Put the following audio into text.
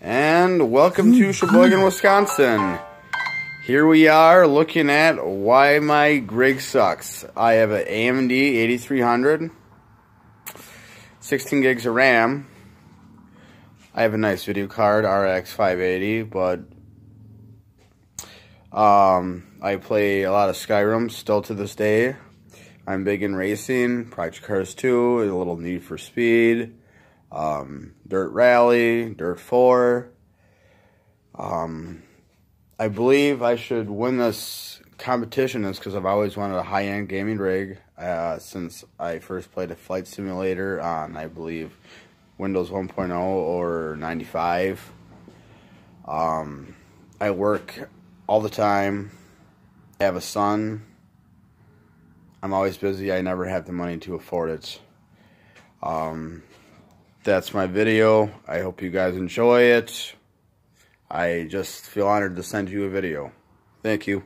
And welcome to Sheboygan, Wisconsin. Here we are looking at why my Grig sucks. I have an AMD 8300, 16 gigs of RAM. I have a nice video card, RX 580, but I play a lot of Skyrim still to this day. I'm big in racing, Project Cars 2, a little Need for Speed, Dirt Rally, Dirt 4. I believe I should win this competition because I've always wanted a high-end gaming rig since I first played a flight simulator on, I believe, Windows 1.0 or 95. I work all the time. I have a son. I'm always busy. I never have the money to afford it. That's my video. I hope you guys enjoy it. I just feel honored to send you a video. Thank you.